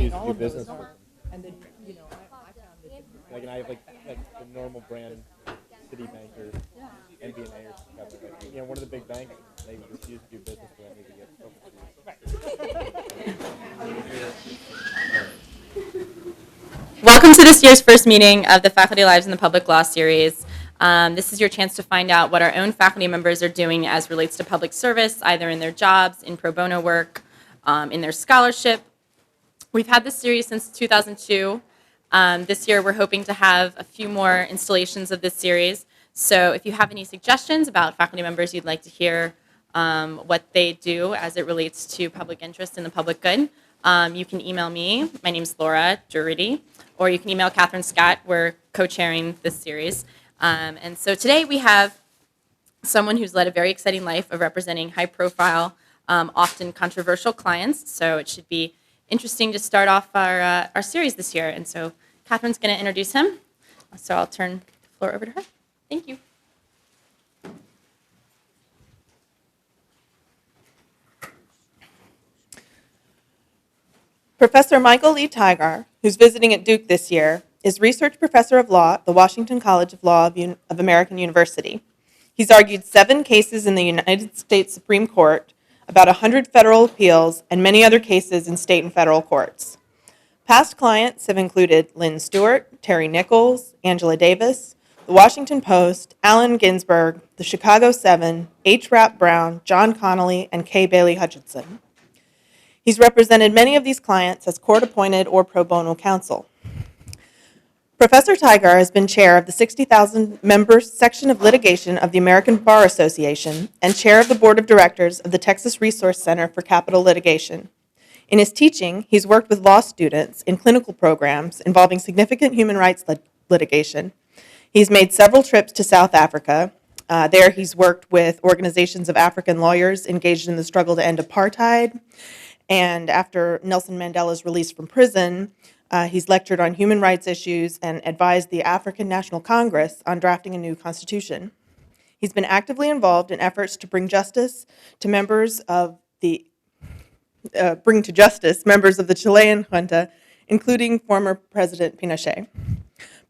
refuse to all do of those business with are. them. And then, I found that Like, and I have like the normal brand Citibank or NBNA or something. Like, one of the big banks, they refuse to do business with them to get. Welcome to this year's first meeting of the Faculty Lives in the Public Law series. This is your chance to find out what our own faculty members are doing as relates to public service, either in their jobs, in pro bono work, in their scholarship. We've had this series since 2002. This year we're hoping to have a few more installations of this series. So if you have any suggestions about faculty members you'd like to hear what they do as it relates to public interest and the public good, you can email me. My name's Laura Durity, or you can email Katherine Scott. We're co-chairing this series. And so today we have someone who's led a very exciting life of representing high-profile, often controversial clients. So it should be interesting to start off our series this year. And so Katherine's going to introduce him. So I'll turn the floor over to her. Thank you. Professor Michael Tigar, who's visiting at Duke this year, is Research Professor of Law at the Washington College of Law of American University. He's argued 7 cases in the United States Supreme Court, about 100 federal appeals, and many other cases in state and federal courts. Past clients have included Lynn Stewart, Terry Nichols, Angela Davis, The Washington Post, Allen Ginsberg, the Chicago 7, H. Rap Brown, John Connolly, and K. Bailey Hutchinson. He's represented many of these clients as court-appointed or pro bono counsel. Professor Tigar has been chair of the 60,000 members section of litigation of the American Bar Association and chair of the board of directors of the Texas Resource Center for Capital Litigation. In his teaching, he's worked with law students in clinical programs involving significant human rights litigation. He's made several trips to South Africa. There he's worked with organizations of African lawyers engaged in the struggle to end apartheid. And after Nelson Mandela's release from prison, he's lectured on human rights issues and advised the African National Congress on drafting a new constitution. He's been actively involved in efforts to bring justice to members of the Chilean junta, including former President Pinochet.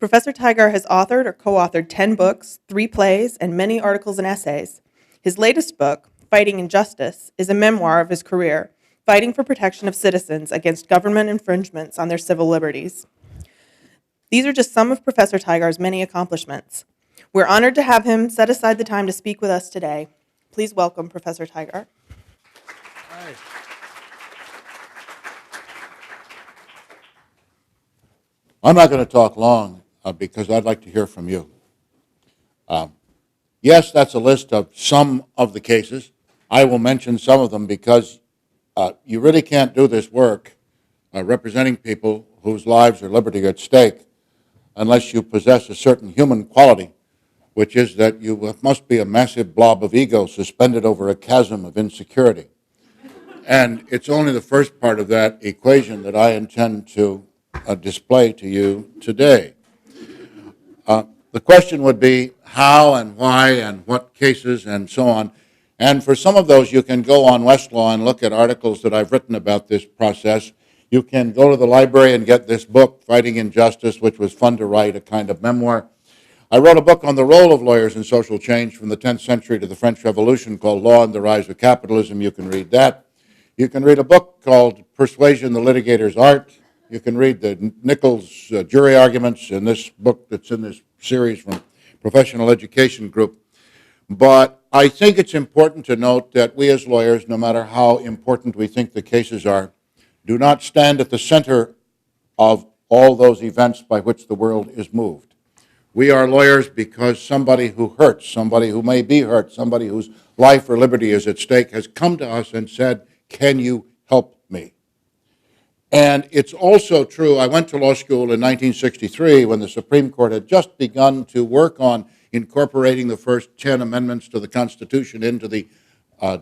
Professor Tigar has authored or co-authored 10 books, 3 plays, and many articles and essays. His latest book, Fighting Injustice, is a memoir of his career, fighting for protection of citizens against government infringements on their civil liberties. These are just some of Professor Tigar's many accomplishments. We're honored to have him set aside the time to speak with us today. Please welcome Professor Tigar. Hi. I'm not going to talk long because I'd like to hear from you. Yes, that's a list of some of the cases. I will mention some of them because you really can't do this work representing people whose lives or liberty are at stake unless you possess a certain human quality, which is that you must be a massive blob of ego suspended over a chasm of insecurity. And it's only the first part of that equation that I intend to display to you today. The question would be how and why and what cases and so on. And for some of those, you can go on Westlaw and look at articles that I've written about this process. You can go to the library and get this book, Fighting Injustice, which was fun to write, a kind of memoir. I wrote a book on the role of lawyers in social change from the 10th century to the French Revolution called Law and the Rise of Capitalism. You can read that. You can read a book called Persuasion, the Litigator's Art. You can read the Nichols jury arguments in this book that's in this series from Professional Education Group. But I think it's important to note that we as lawyers, no matter how important we think the cases are, do not stand at the center of all those events by which the world is moved. We are lawyers because somebody who hurts, somebody who may be hurt, somebody whose life or liberty is at stake has come to us and said, "Can you help me?" And it's also true, I went to law school in 1963 when the Supreme Court had just begun to work on incorporating the first 10 amendments to the Constitution into the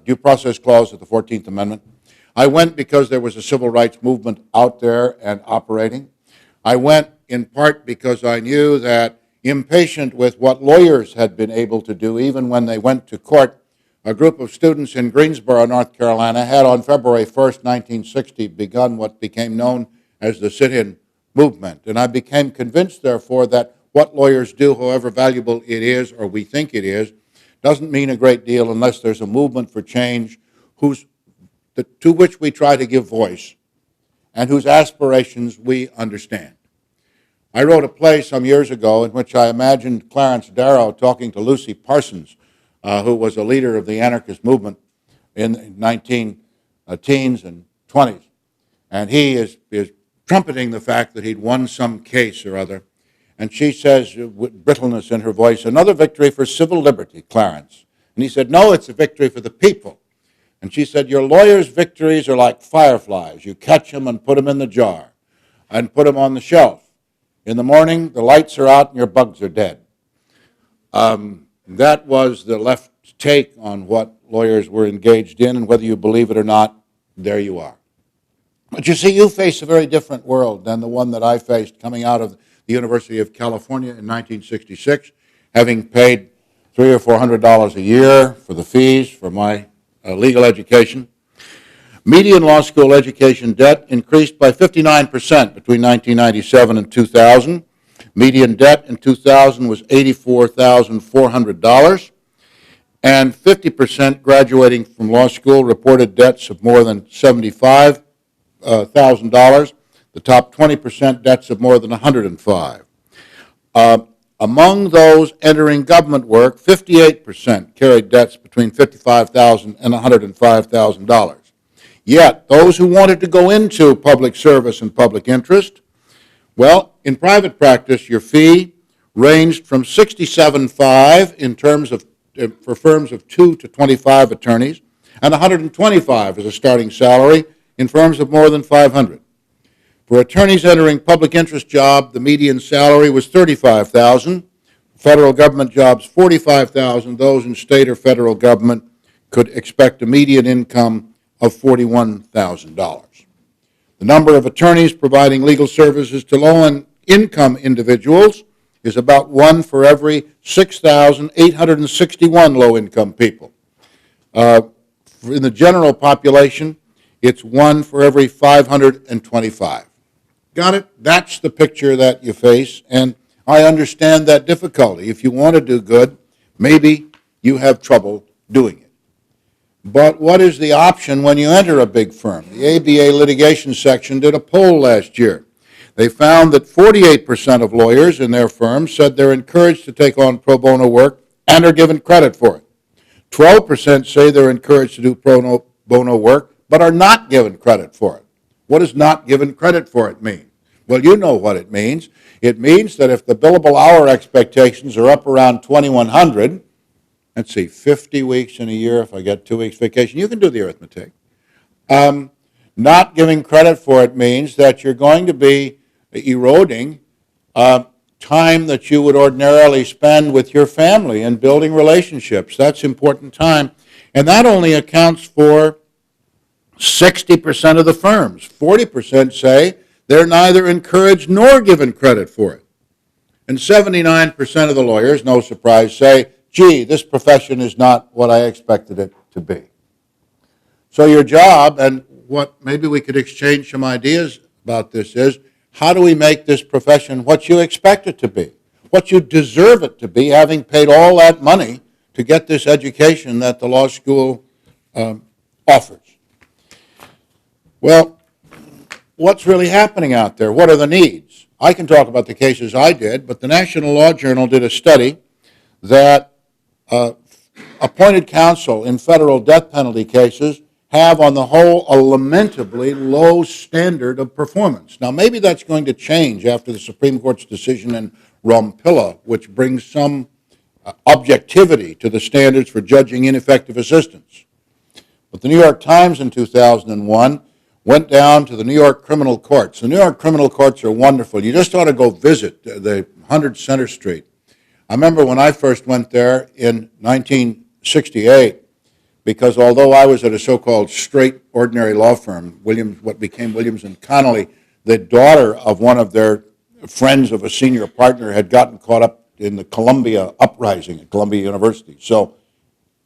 Due Process Clause of the 14th Amendment. I went because there was a civil rights movement out there and operating. I went in part because I knew that, impatient with what lawyers had been able to do, even when they went to court, a group of students in Greensboro, North Carolina, had on February 1st, 1960, begun what became known as the sit-in movement. And I became convinced, therefore, that what lawyers do, however valuable it is or we think it is, doesn't mean a great deal unless there's a movement for change to which we try to give voice and whose aspirations we understand. I wrote a play some years ago in which I imagined Clarence Darrow talking to Lucy Parsons, who was a leader of the anarchist movement in the 19-teens and 20s. And he is trumpeting the fact that he'd won some case or other. And she says, with brittleness in her voice, "Another victory for civil liberty, Clarence." And he said, "No, it's a victory for the people." And she said, "Your lawyers' victories are like fireflies. You catch them and put them in the jar and put them on the shelf. In the morning, the lights are out and your bugs are dead." That was the left take on what lawyers were engaged in, and whether you believe it or not, there you are. But you see, you face a very different world than the one that I faced coming out of the University of California in 1966, having paid $300 or $400 a year for the fees for my legal education. Median law school education debt increased by 59% between 1997 and 2000. Median debt in 2000 was $84,400, and 50% graduating from law school reported debts of more than $75,000. The top 20% debts of more than $105,000. Among those entering government work, 58% carried debts between $55,000 and $105,000. Yet, those who wanted to go into public service and public interest, well, in private practice, your fee ranged from $67,500 in terms of for firms of 2 to 25 attorneys, and $125 as a starting salary in firms of more than 500. For attorneys entering public interest job, the median salary was $35,000. Federal government jobs, $45,000. Those in state or federal government could expect a median income of $41,000. The number of attorneys providing legal services to low-income individuals is about 1 for every 6,861 low-income people. In the general population, it's 1 for every 525. Got it? That's the picture that you face, and I understand that difficulty. If you want to do good, maybe you have trouble doing it. But what is the option when you enter a big firm? The ABA litigation section did a poll last year. They found that 48% of lawyers in their firms said they're encouraged to take on pro bono work and are given credit for it. 12% say they're encouraged to do pro bono work but are not given credit for it. What does not given credit for it mean? Well, you know what it means. It means that if the billable hour expectations are up around 2,100, let's see, 50 weeks in a year, if I get 2 weeks vacation, you can do the arithmetic. Not giving credit for it means that you're going to be eroding time that you would ordinarily spend with your family and building relationships. That's important time. And that only accounts for 60% of the firms. 40% say they're neither encouraged nor given credit for it. And 79% of the lawyers, no surprise, say, gee, this profession is not what I expected it to be. So your job, and what maybe we could exchange some ideas about this is, how do we make this profession what you expect it to be, what you deserve it to be, having paid all that money to get this education that the law school offers? Well, what's really happening out there? What are the needs? I can talk about the cases I did, but the National Law Journal did a study that appointed counsel in federal death penalty cases have, on the whole, a lamentably low standard of performance. Now, maybe that's going to change after the Supreme Court's decision in Rompilla, which brings some objectivity to the standards for judging ineffective assistance. But the New York Times in 2001 went down to the New York criminal courts. The New York criminal courts are wonderful. You just ought to go visit the 100 Center Street. I remember when I first went there in 1968, because although I was at a so-called straight ordinary law firm, what became Williams and Connolly, the daughter of one of their friends of a senior partner had gotten caught up in the Columbia uprising at Columbia University. So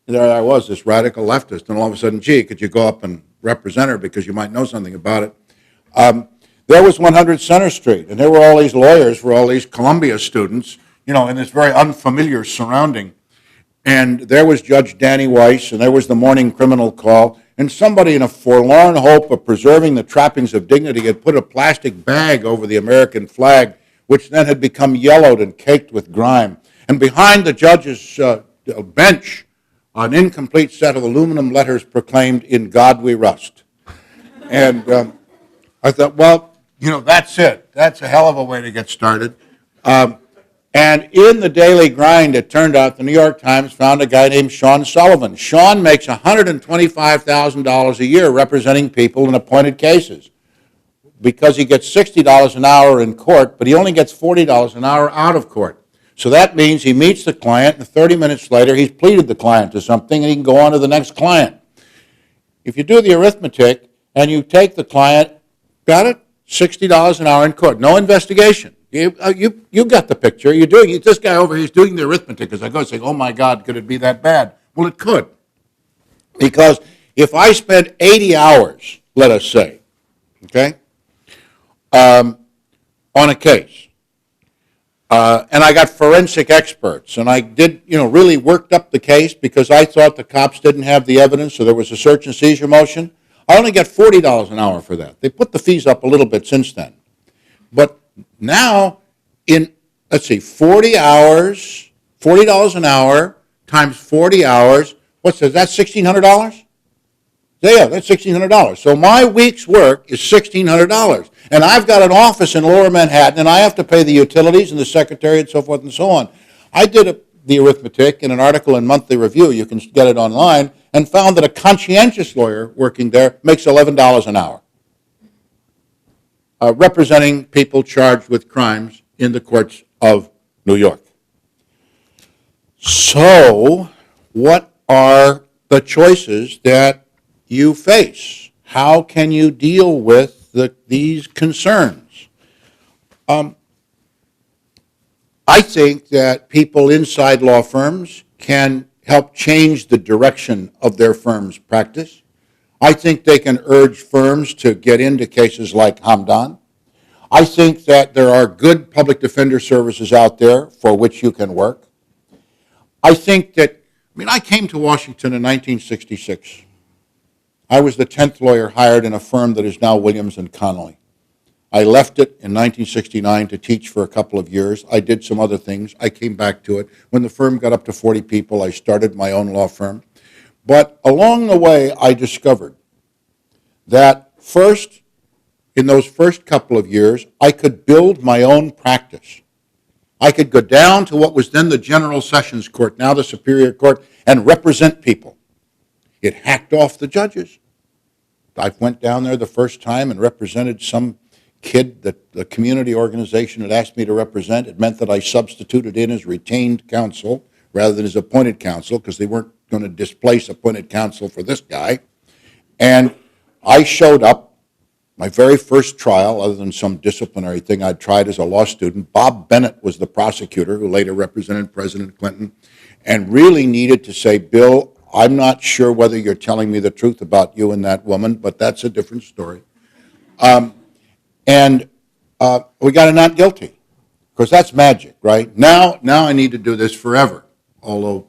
there I was, this radical leftist, and all of a sudden, gee, could you go up and represent her because you might know something about it? There was 100 Center Street, and there were all these lawyers for all these Columbia students, in this very unfamiliar surrounding. And there was Judge Danny Weiss, and there was the morning criminal call, and somebody in a forlorn hope of preserving the trappings of dignity had put a plastic bag over the American flag, which then had become yellowed and caked with grime. And behind the judge's bench, an incomplete set of aluminum letters proclaimed, "In God We Rust." And I thought, well, that's it. That's a hell of a way to get started. And in the daily grind, it turned out the New York Times found a guy named Sean Sullivan. Sean makes $125,000 a year representing people in appointed cases because he gets $60 an hour in court, but he only gets $40 an hour out of court. So that means he meets the client, and 30 minutes later, he's pleaded the client to something, and he can go on to the next client. If you do the arithmetic and you take the client, got it? $60 an hour in court, no investigation. You got the picture. This guy over here is doing the arithmetic as I go saying, oh my God, could it be that bad? Well, it could. Because if I spent 80 hours, let us say, okay, on a case, and I got forensic experts, and I did, really worked up the case because I thought the cops didn't have the evidence, so there was a search and seizure motion, I only get $40 an hour for that. They put the fees up a little bit since then. But now, 40 hours, $40 an hour times 40 hours, what's that? That's $1,600? Yeah, that's $1,600. So my week's work is $1,600. And I've got an office in Lower Manhattan, and I have to pay the utilities and the secretary and so forth and so on. I did the arithmetic in an article in Monthly Review, you can get it online, and found that a conscientious lawyer working there makes $11 an hour. Representing people charged with crimes in the courts of New York. So, what are the choices that you face? How can you deal with these concerns? I think that people inside law firms can help change the direction of their firm's practice. I think they can urge firms to get into cases like Hamdan. I think that there are good public defender services out there for which you can work. I think that, I came to Washington in 1966. I was the 10th lawyer hired in a firm that is now Williams & Connolly. I left it in 1969 to teach for a couple of years. I did some other things. I came back to it. When the firm got up to 40 people, I started my own law firm. But along the way, I discovered that in those first couple of years, I could build my own practice. I could go down to what was then the General Sessions Court, now the Superior Court, and represent people. It hacked off the judges. I went down there the first time and represented some kid that the community organization had asked me to represent. It meant that I substituted in as retained counsel rather than as appointed counsel because they weren't going to displace appointed counsel for this guy. And I showed up. My very first trial, other than some disciplinary thing I'd tried as a law student, Bob Bennett was the prosecutor who later represented President Clinton and really needed to say, Bill, I'm not sure whether you're telling me the truth about you and that woman, but that's a different story. And we got a not guilty, because that's magic, right? Now I need to do this forever, although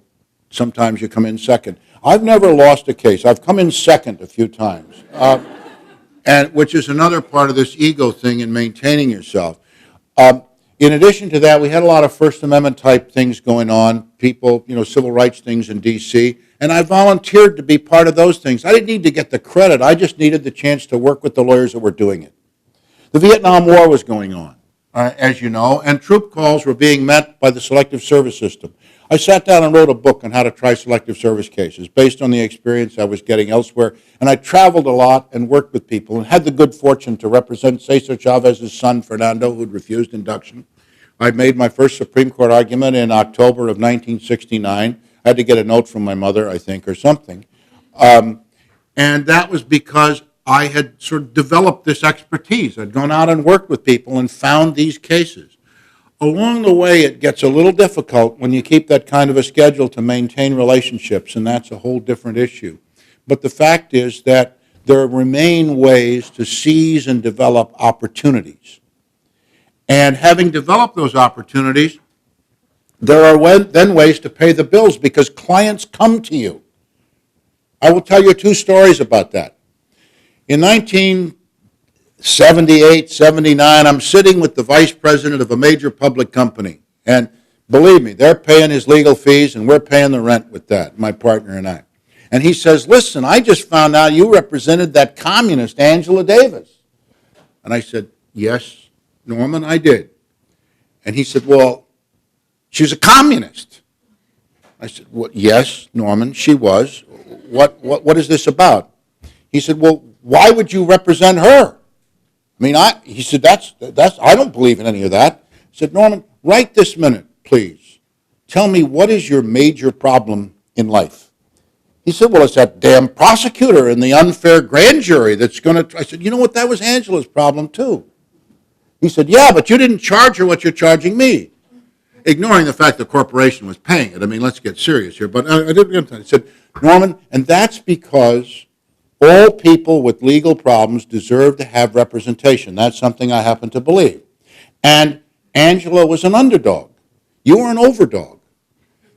sometimes you come in second. I've never lost a case. I've come in second a few times. And which is another part of this ego thing in maintaining yourself. In addition to that, we had a lot of First Amendment type things going on, people, civil rights things in D.C., and I volunteered to be part of those things. I didn't need to get the credit. I just needed the chance to work with the lawyers that were doing it. The Vietnam War was going on, as you know, and troop calls were being met by the Selective Service System. I sat down and wrote a book on how to try selective service cases based on the experience I was getting elsewhere, and I traveled a lot and worked with people and had the good fortune to represent Cesar Chavez's son, Fernando, who'd refused induction. I made my first Supreme Court argument in October of 1969. I had to get a note from my mother, I think, or something. And that was because I had sort of developed this expertise. I'd gone out and worked with people and found these cases. Along the way, it gets a little difficult when you keep that kind of a schedule to maintain relationships, and that's a whole different issue. But the fact is that there remain ways to seize and develop opportunities. And having developed those opportunities, there are then ways to pay the bills because clients come to you. I will tell you 2 stories about that. In 1978, 79, I'm sitting with the vice president of a major public company. And believe me, they're paying his legal fees and we're paying the rent with that, my partner and I. And he says, listen, I just found out you represented that communist, Angela Davis. And I said, yes, Norman, I did. And he said, well, she was a communist. I said, well, yes, Norman, she was. What is this about? He said, well, why would you represent her? I mean, he said, I don't believe in any of that. I said, Norman, right this minute, please. Tell me, what is your major problem in life? He said, well, it's that damn prosecutor and the unfair grand jury that's going to... I said, you know what, that was Angela's problem too. He said, yeah, but you didn't charge her what you're charging me. Ignoring the fact the corporation was paying it. I mean, let's get serious here. But I didn't. I said, Norman, and that's because all people with legal problems deserve to have representation. That's something I happen to believe. And Angela was an underdog. You were an overdog.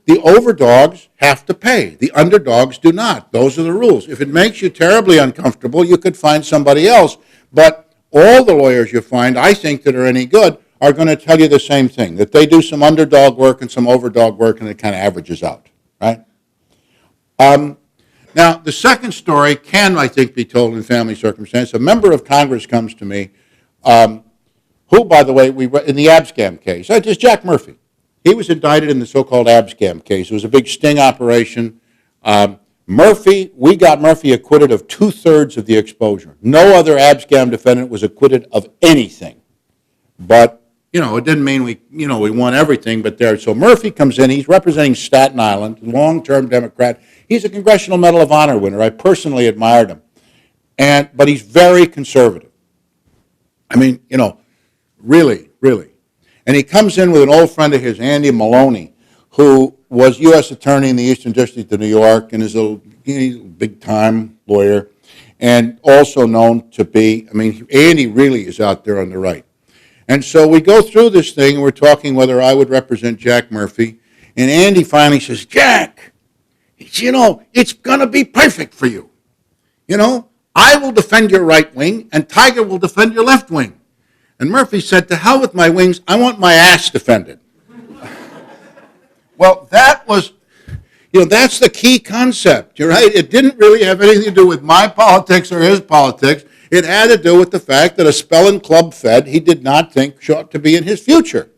The overdogs have to pay. The underdogs do not. Those are the rules. If it makes you terribly uncomfortable, you could find somebody else. But all the lawyers you find, I think, that are any good are going to tell you the same thing, that they do some underdog work and some overdog work, and it kind of averages out, right? Now, the second story can, I think, be told in family circumstance. A member of Congress comes to me, who, by the way, in the Abscam case, it's Jack Murphy. He was indicted in the so-called Abscam case. It was a big sting operation. We got Murphy acquitted of 2/3 of the exposure. No other Abscam defendant was acquitted of anything. But, it didn't mean we won everything, but there. So Murphy comes in. He's representing Staten Island, long-term Democrat. He's a Congressional Medal of Honor winner. I personally admired him. But he's very conservative. I mean, really, really. And he comes in with an old friend of his, Andy Maloney, who was U.S. Attorney in the Eastern District of New York and is a big-time lawyer, and also known to be, Andy really is out there on the right. And so we go through this thing, and we're talking whether I would represent Jack Murphy, and Andy finally says, Jack, it's going to be perfect for you. I will defend your right wing, and Tiger will defend your left wing. And Murphy said, to hell with my wings, I want my ass defended. Well, that was, that's the key concept, you're right? It didn't really have anything to do with my politics or his politics. It had to do with the fact that a Spelling Club Fed he did not think ought to be in his future.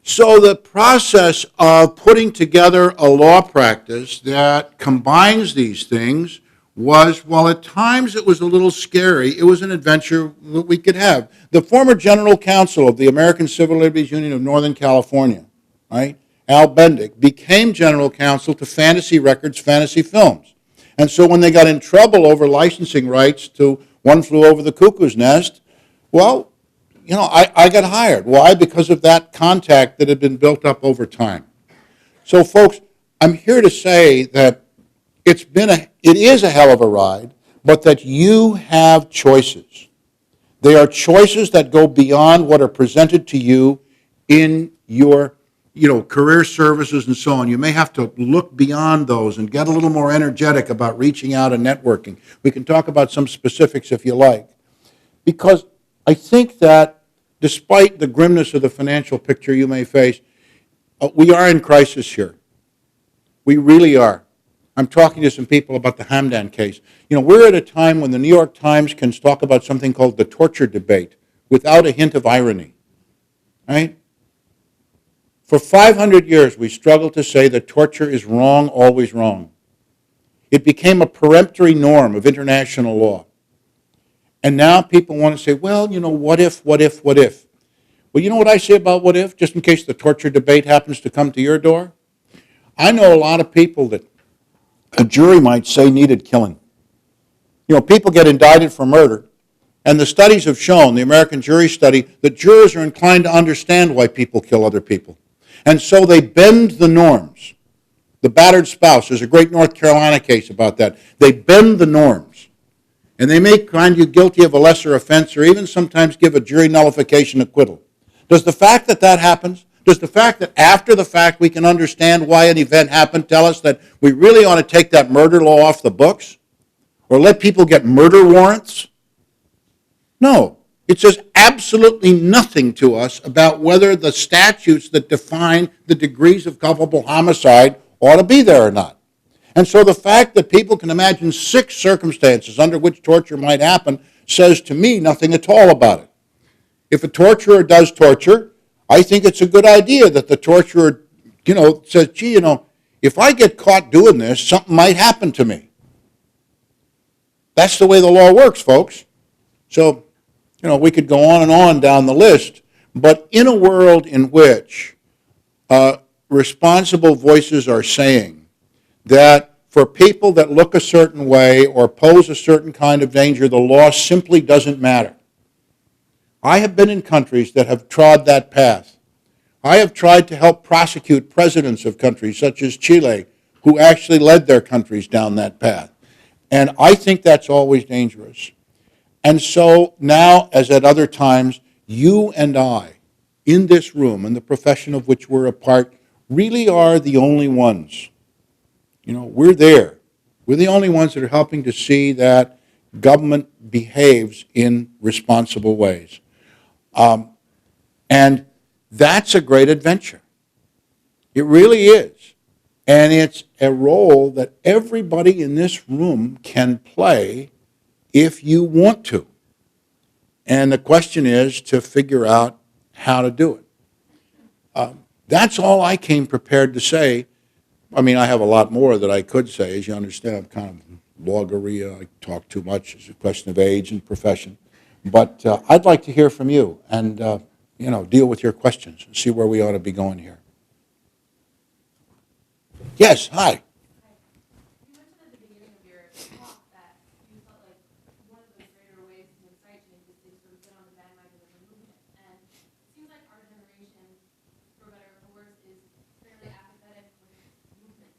So the process of putting together a law practice that combines these things was, while at times it was a little scary, it was an adventure that we could have. The former general counsel of the American Civil Liberties Union of Northern California, right, Al Bendick, became general counsel to Fantasy Records, Fantasy Films. And so when they got in trouble over licensing rights to One Flew Over the Cuckoo's Nest, well, I got hired. Why? Because of that contact that had been built up over time. So, folks, I'm here to say that it is a hell of a ride, but that you have choices. They are choices that go beyond what are presented to you in your, career services and so on. You may have to look beyond those and get a little more energetic about reaching out and networking. We can talk about some specifics if you like. Because I think that despite the grimness of the financial picture you may face, we are in crisis here. We really are. I'm talking to some people about the Hamdan case. We're at a time when the New York Times can talk about something called the torture debate without a hint of irony, right? For 500 years, we struggled to say that torture is wrong, always wrong. It became a peremptory norm of international law. And now people want to say, well, what if? Well, you know what I say about what if, just in case the torture debate happens to come to your door? I know a lot of people that a jury might say needed killing. People get indicted for murder, and the studies have shown, the American jury study, that jurors are inclined to understand why people kill other people. And so they bend the norms. the battered spouse. There's a great North Carolina case about that. They bend the norms, and they may find you guilty of a lesser offense or even sometimes give a jury nullification acquittal. Does the fact that that happens, does the fact that after the fact we can understand why an event happened tell us that we really ought to take that murder law off the books? Or let people get murder warrants? No. It says absolutely nothing to us about whether the statutes that define the degrees of culpable homicide ought to be there or not. And so the fact that people can imagine 6 circumstances under which torture might happen says to me nothing at all about it. If a torturer does torture, I think it's a good idea that the torturer, says, gee, if I get caught doing this, something might happen to me. That's the way the law works, folks. So, we could go on and on down the list, but in a world in which responsible voices are saying that for people that look a certain way or pose a certain kind of danger, the law simply doesn't matter. I have been in countries that have trod that path. I have tried to help prosecute presidents of countries such as Chile who actually led their countries down that path. And I think that's always dangerous. And so now, as at other times, you and I, in this room, and the profession of which we're a part, really are the only ones. We're there. We're the only ones that are helping to see that government behaves in responsible ways. And that's a great adventure. It really is. And it's a role that everybody in this room can play if you want to. And the question is to figure out how to do it. That's all I came prepared to say. I mean, I have a lot more that I could say. As you understand, I'm kind of logorrhea. I talk too much. It's a question of age and profession. But I'd like to hear from you and, deal with your questions and see where we ought to be going here. Yes, hi. You mentioned at the beginning of your talk that you felt like one of the greater ways to incite change is to sort of get on the bandwagon of the movement. And it seems like our generation, for better or for worse, is fairly apathetic with movements.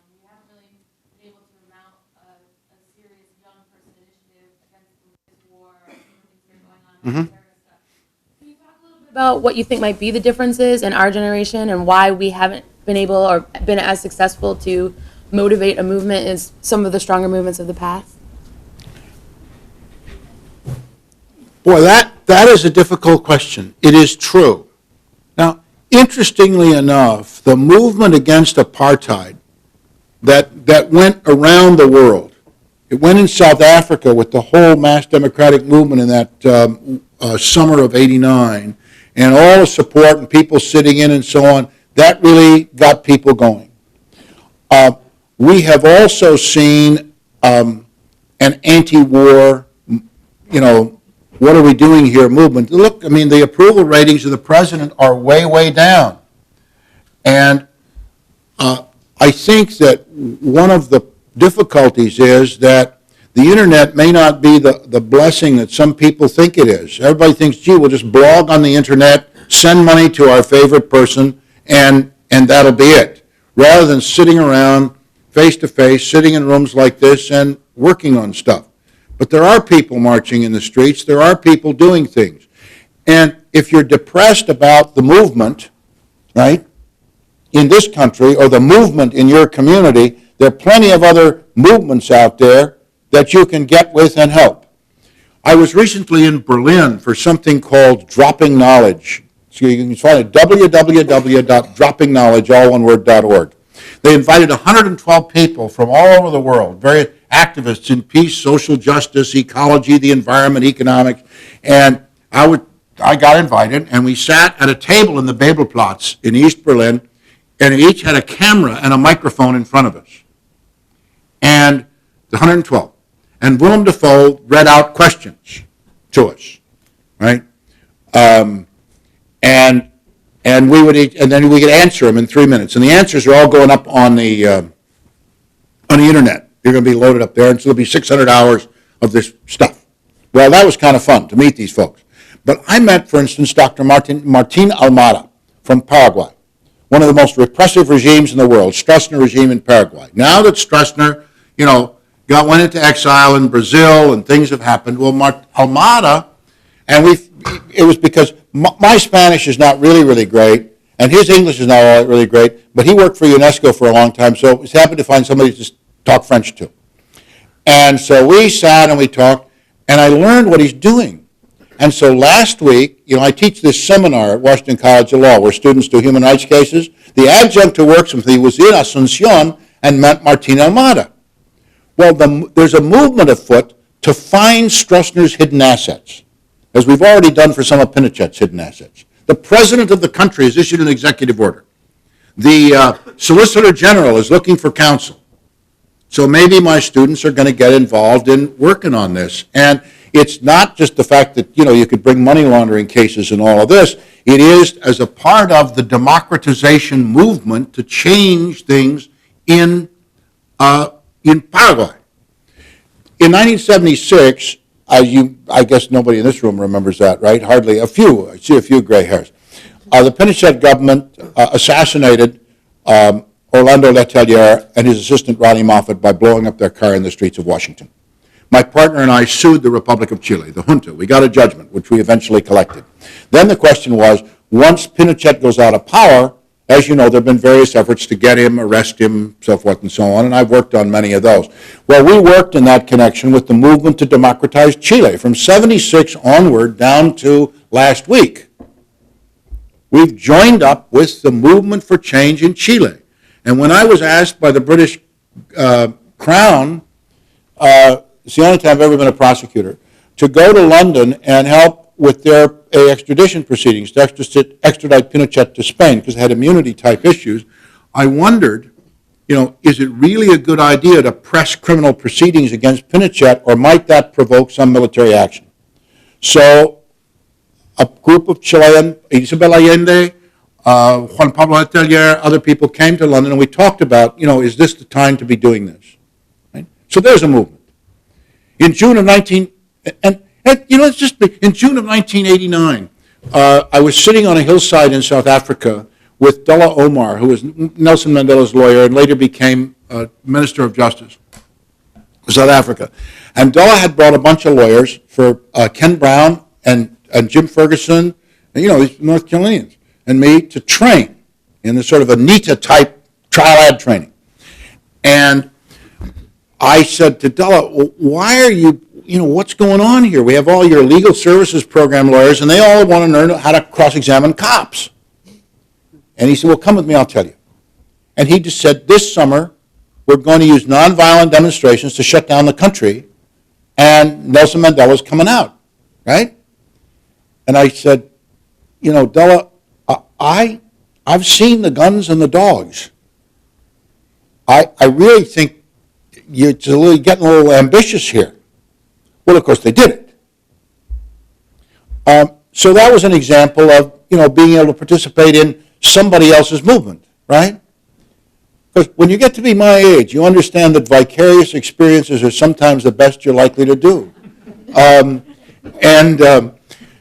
We haven't really been able to mount a serious young person initiative against this war or things that are going on with terrorist stuff. Can you talk a little bit about what you think might be the differences in our generation and why we haven't been able or been as successful to motivate a movement as some of the stronger movements of the past? Boy, that is a difficult question. It is true. Now, interestingly enough, the movement against apartheid that went around the world, it went in South Africa with the whole mass democratic movement in that summer of '89, and all the support and people sitting in and so on, that really got people going. We have also seen an anti-war, what are we doing here movement. Look, I mean, the approval ratings of the president are way, way down. And I think that one of the difficulties is that the internet may not be the blessing that some people think it is. Everybody thinks, gee, we'll just blog on the internet, send money to our favorite person, and that'll be it, rather than sitting around face-to-face, sitting in rooms like this and working on stuff. But there are people marching in the streets. There are people doing things. And if you're depressed about the movement, right, in this country, or the movement in your community, there are plenty of other movements out there that you can get with and help. I was recently in Berlin for something called Dropping Knowledge. So you can find it, www.droppingknowledge.org. They invited 112 people from all over the world, various activists in peace, social justice, ecology, the environment, economics, and I got invited, and we sat at a table in the Bebelplatz in East Berlin, and each had a camera and a microphone in front of us. And the 112. And Willem Dafoe read out questions to us, right? And we would and then we could answer them in 3 minutes. And the answers are all going up on the internet. They're going to be loaded up there, and so there'll be 600 hours of this stuff. Well, that was kind of fun to meet these folks. But I met, for instance, Dr. Martin Almada from Paraguay, one of the most repressive regimes in the world, Stroessner regime in Paraguay. Now that Stroessner, went into exile in Brazil and things have happened, well, Almada, and it was because my Spanish is not really, really great, and his English is not all really great, but he worked for UNESCO for a long time, so it was happy to find somebody to talk French to. And so we sat and we talked, and I learned what he's doing. And so last week, I teach this seminar at Washington College of Law where students do human rights cases. The adjunct who works with me was in Asuncion and met Martin Almada. Well, there's a movement afoot to find Stroessner's hidden assets, as we've already done for some of Pinochet's hidden assets. The president of the country has issued an executive order. The Solicitor General is looking for counsel. So maybe my students are going to get involved in working on this. And it's not just the fact that, you could bring money laundering cases and all of this. It is as a part of the democratization movement to change things in Paraguay. In 1976, I guess nobody in this room remembers that, right? Hardly a few. I see a few gray hairs. The Pinochet government assassinated Orlando Letelier and his assistant Ronnie Moffat by blowing up their car in the streets of Washington. My partner and I sued the Republic of Chile, the junta. We got a judgment, which we eventually collected. Then the question was, once Pinochet goes out of power, as you know, there have been various efforts to get him, arrest him, so forth and so on, and I've worked on many of those. Well, we worked in that connection with the movement to democratize Chile from 76 onward down to last week. We've joined up with the movement for change in Chile. And when I was asked by the British Crown, it's the only time I've ever been a prosecutor, to go to London and help with their extradition proceedings to extradite Pinochet to Spain because they had immunity-type issues, I wondered, is it really a good idea to press criminal proceedings against Pinochet, or might that provoke some military action? So a group of Chilean, Isabel Allende, Juan Pablo Letelier, other people came to London, and we talked about, is this the time to be doing this? Right? So there's a movement. In June of in June of 1989, I was sitting on a hillside in South Africa with Dullah Omar, who was Nelson Mandela's lawyer and later became Minister of Justice of South Africa. And Dullah had brought a bunch of lawyers for Ken Brown and Jim Ferguson, and, these North Carolinians, and me to train in this sort of Anita-type trial ad training. And I said to Dullah, why are you, what's going on here? We have all your legal services program lawyers, and they all want to learn how to cross-examine cops. And he said, well, come with me, I'll tell you. And he just said, this summer, we're going to use nonviolent demonstrations to shut down the country, and Nelson Mandela's coming out, right? And I said, Dullah, I've seen the guns and the dogs. I really think you're getting a little ambitious here. Well, of course, they did it. So that was an example of, being able to participate in somebody else's movement, right? Because when you get to be my age, you understand that vicarious experiences are sometimes the best you're likely to do.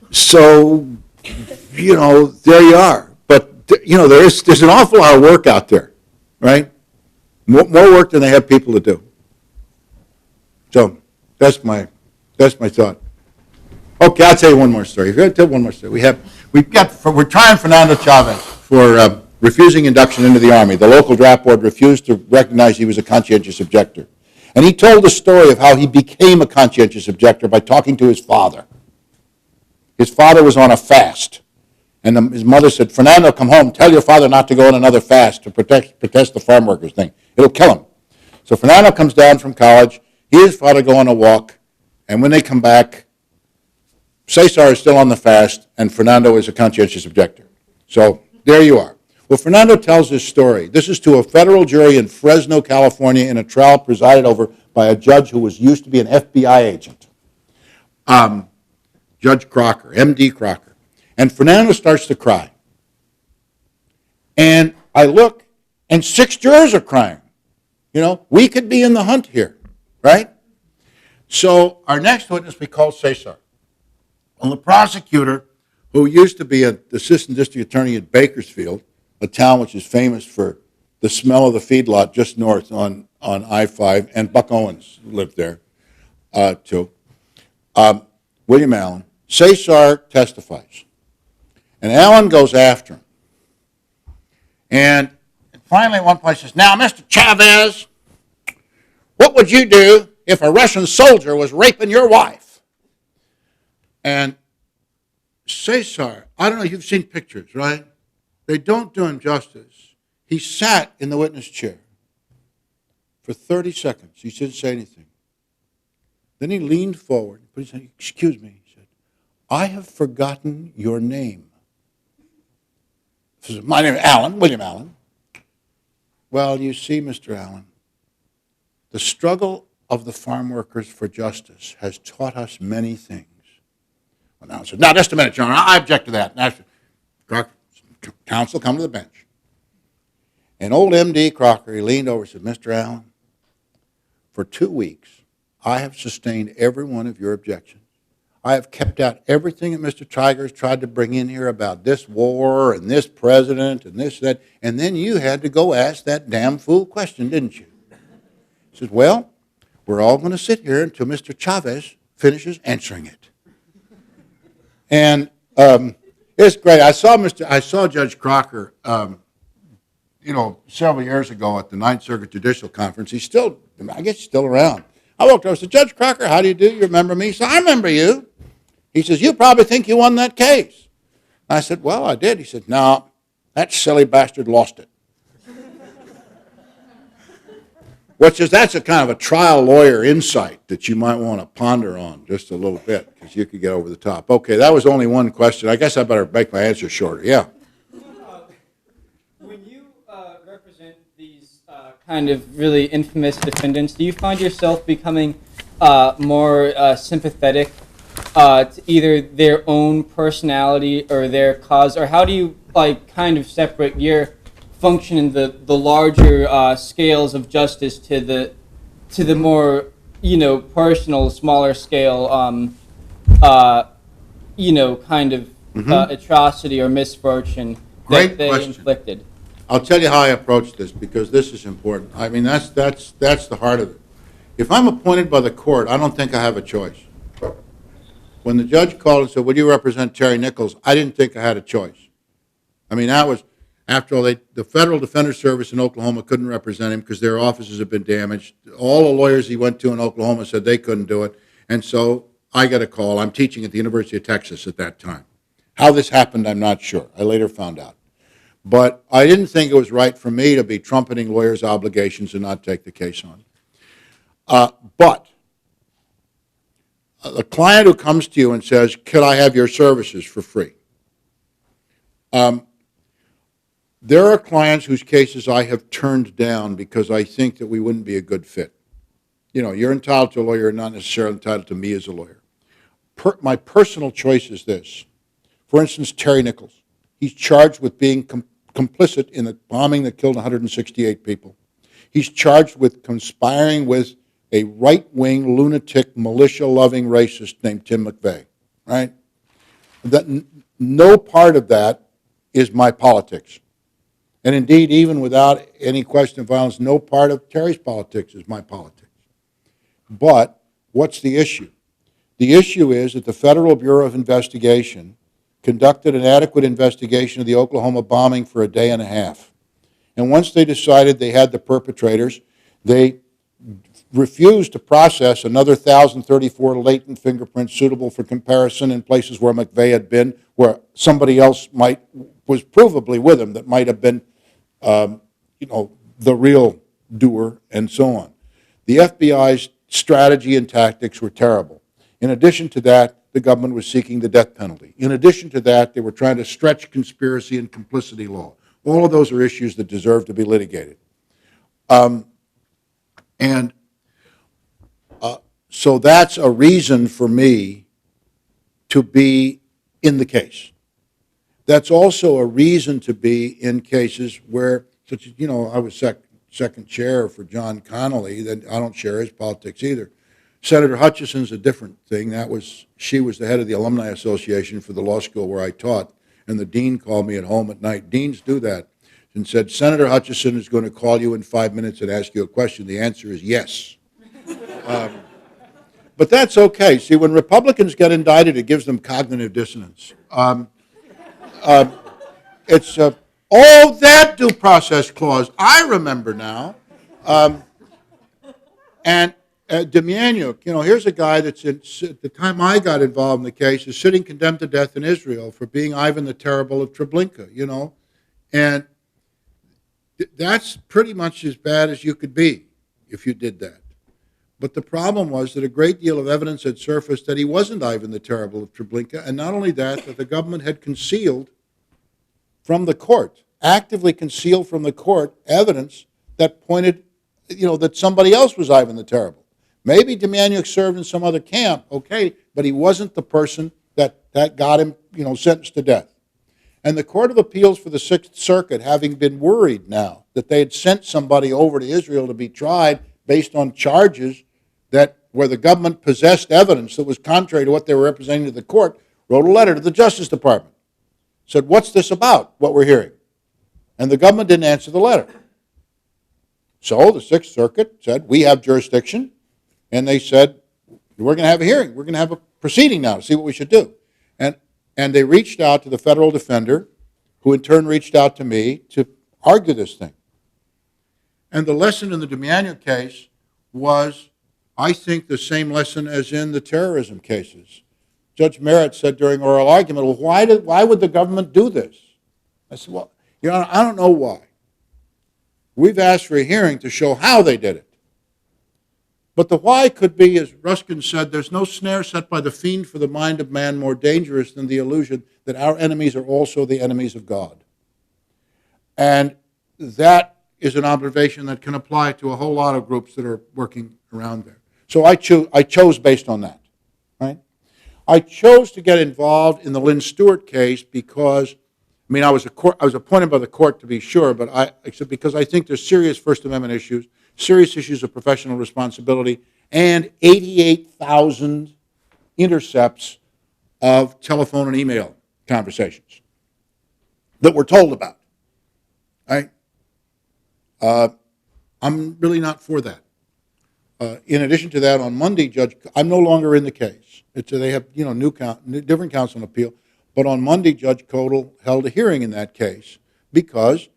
So, there you are. But, there's an awful lot of work out there, right? More work than they have people to do. So that's my thought. Okay, I'll tell you one more story. We're tell one more story. We're trying Fernando Chavez for refusing induction into the Army. The local draft board refused to recognize he was a conscientious objector. And he told the story of how he became a conscientious objector by talking to his father. His father was on a fast. And his mother said, Fernando, come home. Tell your father not to go on another fast to protest the farm workers thing. It'll kill him. So Fernando comes down from college. He and his father go on a walk. And when they come back, Cesar is still on the fast, and Fernando is a conscientious objector. So there you are. Well, Fernando tells this story. This is to a federal jury in Fresno, California, in a trial presided over by a judge who used to be an FBI agent, Judge Crocker, M.D. Crocker. And Fernando starts to cry. And I look, and 6 jurors are crying. We could be in the hunt here, right? So our next witness we call Cesar. Well, the prosecutor, who used to be an assistant district attorney at Bakersfield, a town which is famous for the smell of the feedlot just north on I-5, and Buck Owens lived there, too. William Allen. Cesar testifies. And Allen goes after him. And finally at one point says, now, Mr. Chavez, what would you do if a Russian soldier was raping your wife? And Cesar, I don't know, you've seen pictures, right? They don't do him justice. He sat in the witness chair for 30 seconds. He didn't say anything. Then he leaned forward, put his hand, excuse me, he said, I have forgotten your name. He said, my name is Allen, William Allen. Well, you see, Mr. Allen, the struggle of the farm workers for justice has taught us many things. Well, now, said, now, just a minute, Your Honor, I object to that. Now, counsel, come to the bench. And old M.D. Crocker, he leaned over and said, Mr. Allen, for 2 weeks, I have sustained every one of your objections. I have kept out everything that Mr. Tigar has tried to bring in here about this war and this president and this, that, and then you had to go ask that damn fool question, didn't you? He says, well, we're all going to sit here until Mr. Chavez finishes answering it. And it's great. I saw Judge Crocker, several years ago at the Ninth Circuit Judicial Conference. I guess he's still around. I walked over and said, Judge Crocker, how do you do? You remember me? He said, I remember you. He says, you probably think you won that case. I said, well, I did. He said, no, that silly bastard lost it. That's a kind of a trial lawyer insight that you might want to ponder on just a little bit, because you could get over the top. Okay, that was only one question. I guess I better make my answer shorter. Yeah. When you represent these kind of really infamous defendants, do you find yourself becoming more sympathetic to either their own personality or their cause, or how do you kind of separate your function in the larger scales of justice to the more personal, smaller scale kind of atrocity or misfortune that they inflicted? I'll tell you how I approach this, because this is important. I mean, that's the heart of it. If I'm appointed by the court, I don't think I have a choice. When the judge called and said, would you represent Terry Nichols, I didn't think I had a choice. I mean, that was, after all, the Federal Defender Service in Oklahoma couldn't represent him because their offices had been damaged. All the lawyers he went to in Oklahoma said they couldn't do it. And so I got a call. I'm teaching at the University of Texas at that time. How this happened, I'm not sure. I later found out. But I didn't think it was right for me to be trumpeting lawyers' obligations and not take the case on. But a client who comes to you and says, could I have your services for free? There are clients whose cases I have turned down because I think that we wouldn't be a good fit. You're entitled to a lawyer, not necessarily entitled to me as a lawyer. My personal choice is this. For instance, Terry Nichols. He's charged with being complicit in the bombing that killed 168 people. He's charged with conspiring with a right-wing, lunatic, militia-loving racist named Tim McVeigh, right? No part of that is my politics. And indeed, even without any question of violence, no part of Terry's politics is my politics. But what's the issue? The issue is that the Federal Bureau of Investigation conducted an adequate investigation of the Oklahoma bombing for a day and a half. And once they decided they had the perpetrators, they refused to process another 1,034 latent fingerprints suitable for comparison in places where McVeigh had been, where somebody else was provably with him that might have been, the real doer, and so on. The FBI's strategy and tactics were terrible. In addition to that, the government was seeking the death penalty. In addition to that, they were trying to stretch conspiracy and complicity law. All of those are issues that deserve to be litigated. So that's a reason for me to be in the case. That's also a reason to be in cases where, such as, I was second chair for John Connolly, that I don't share his politics either. Senator Hutchison's a different thing. She was the head of the Alumni Association for the law school where I taught, and the dean called me at home at night. Deans do that. and said, Senator Hutchison is going to call you in 5 minutes and ask you a question. The answer is yes. But that's okay. See, when Republicans get indicted, it gives them cognitive dissonance. It's, oh, that due process clause. I remember now. And Demjanjuk, here's a guy that's, at the time I got involved in the case, is sitting condemned to death in Israel for being Ivan the Terrible of Treblinka, And that's pretty much as bad as you could be if you did that. But the problem was that a great deal of evidence had surfaced that he wasn't Ivan the Terrible of Treblinka, and not only that the government had concealed from the court, actively concealed from the court, evidence that pointed, that somebody else was Ivan the Terrible. Maybe Demjanjuk served in some other camp, okay, but he wasn't the person that got him, sentenced to death. And the Court of Appeals for the Sixth Circuit, having been worried now that they had sent somebody over to Israel to be tried based on charges where the government possessed evidence that was contrary to what they were representing to the court, wrote a letter to the Justice Department. Said, what's this about, what we're hearing? And the government didn't answer the letter. So the Sixth Circuit said, we have jurisdiction. And they said, we're going to have a hearing. We're going to have a proceeding now to see what we should do. And they reached out to the federal defender, who in turn reached out to me to argue this thing. And the lesson in the Demjanjuk case was, I think, the same lesson as in the terrorism cases. Judge Merritt said during oral argument, well, why would the government do this? I said, well, I don't know why. We've asked for a hearing to show how they did it. But the why could be, as Ruskin said, there's no snare set by the fiend for the mind of man more dangerous than the illusion that our enemies are also the enemies of God. And that is an observation that can apply to a whole lot of groups that are working around there. So I chose based on that, right? I chose to get involved in the Lynn Stewart case because, I was appointed by the court to be sure, but because I think there's serious First Amendment issues, serious issues of professional responsibility, and 88,000 intercepts of telephone and email conversations that we're told about, right? I'm really not for that. In addition to that, on Monday, I'm no longer in the case. They have different counsel and appeal, but on Monday, Judge Kodal held a hearing in that case because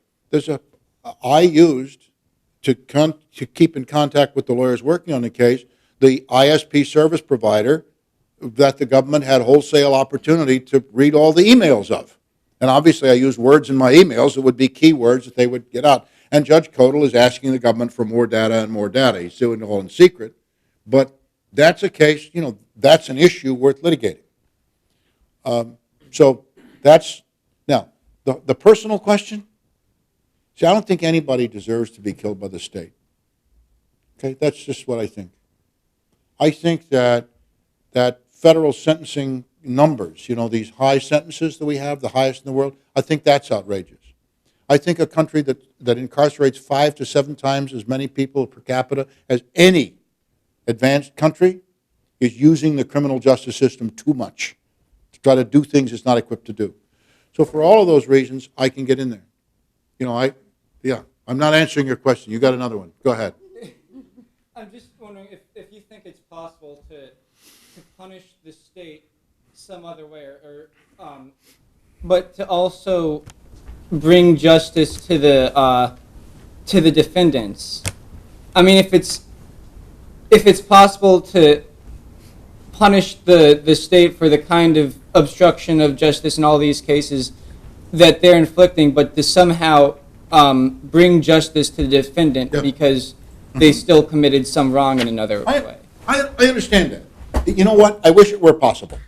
I used to keep in contact with the lawyers working on the case, the ISP service provider that the government had wholesale opportunity to read all the emails of. And obviously, I used words in my emails that would be keywords that they would get out. And Judge Kodal is asking the government for more data and more data. He's doing it all in secret. But that's a case, that's an issue worth litigating. So that's, now, the personal question, see, I don't think anybody deserves to be killed by the state. Okay, that's just what I think. I think that federal sentencing numbers, these high sentences that we have, the highest in the world, I think that's outrageous. I think a country that incarcerates 5 to 7 times as many people per capita as any advanced country is using the criminal justice system too much to try to do things it's not equipped to do. So for all of those reasons, I can get in there. I'm not answering your question. You got another one. Go ahead. I'm just wondering if you think it's possible to punish the state some other way, but to also bring justice to the defendants. I mean, if it's possible to punish the state for the kind of obstruction of justice in all these cases that they're inflicting, but to somehow bring justice to the defendant because they still committed some wrong in another way. I understand that. You know what? I wish it were possible.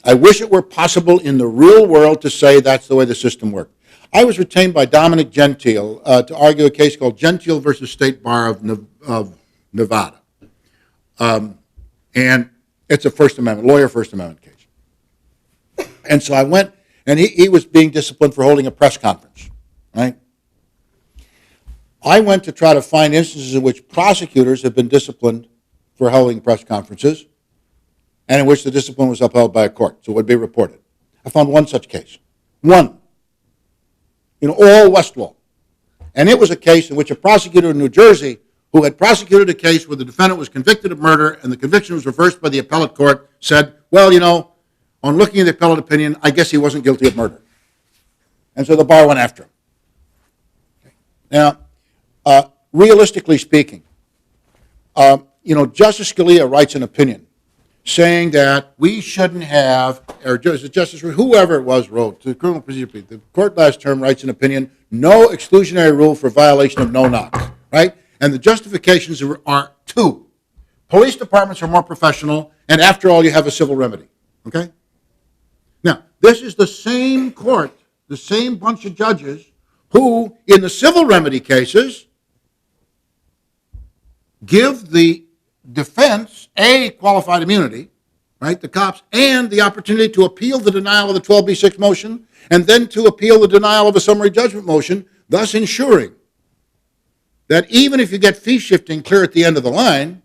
I wish it were possible in the real world to say that's the way the system worked. I was retained by Dominic Gentile to argue a case called Gentile versus State Bar of Nevada. And it's a First Amendment, lawyer First Amendment case. And so I went, and he was being disciplined for holding a press conference, right? I went to try to find instances in which prosecutors have been disciplined for holding press conferences and in which the discipline was upheld by a court, so it would be reported. I found one such case. One. All Westlaw. And it was a case in which a prosecutor in New Jersey who had prosecuted a case where the defendant was convicted of murder and the conviction was reversed by the appellate court said, well, you know, on looking at the appellate opinion, I guess he wasn't guilty of murder. And so the bar went after him. Now, realistically speaking, Justice Scalia writes an opinion saying that we shouldn't have, or Justice, whoever it was wrote, the criminal procedure, the court last term writes an opinion, no exclusionary rule for violation of no knock, right? And the justifications are two. Police departments are more professional, and after all, you have a civil remedy, okay? Now, this is the same court, the same bunch of judges who, in the civil remedy cases, give the defense a qualified immunity, right, the cops, and the opportunity to appeal the denial of the 12b6 motion, and then to appeal the denial of a summary judgment motion, thus ensuring that even if you get fee shifting clear at the end of the line,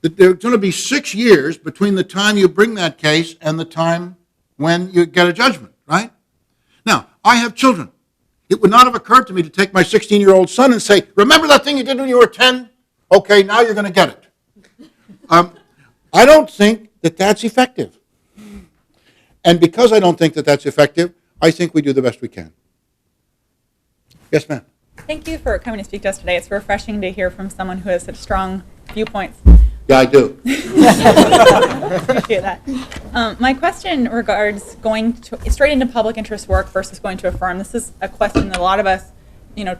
that there's going to be 6 years between the time you bring that case and the time when you get a judgment, right? Now, I have children. It would not have occurred to me to take my 16-year-old son and say, remember that thing you did when you were 10? Okay, now you're going to get it. I don't think that that's effective. And because I don't think that that's effective, I think we do the best we can. Yes, ma'am. Thank you for coming to speak to us today. It's refreshing to hear from someone who has such strong viewpoints. Yeah, I do. Appreciate that. My question regards going straight into public interest work versus going to a firm. This is a question that a lot of us,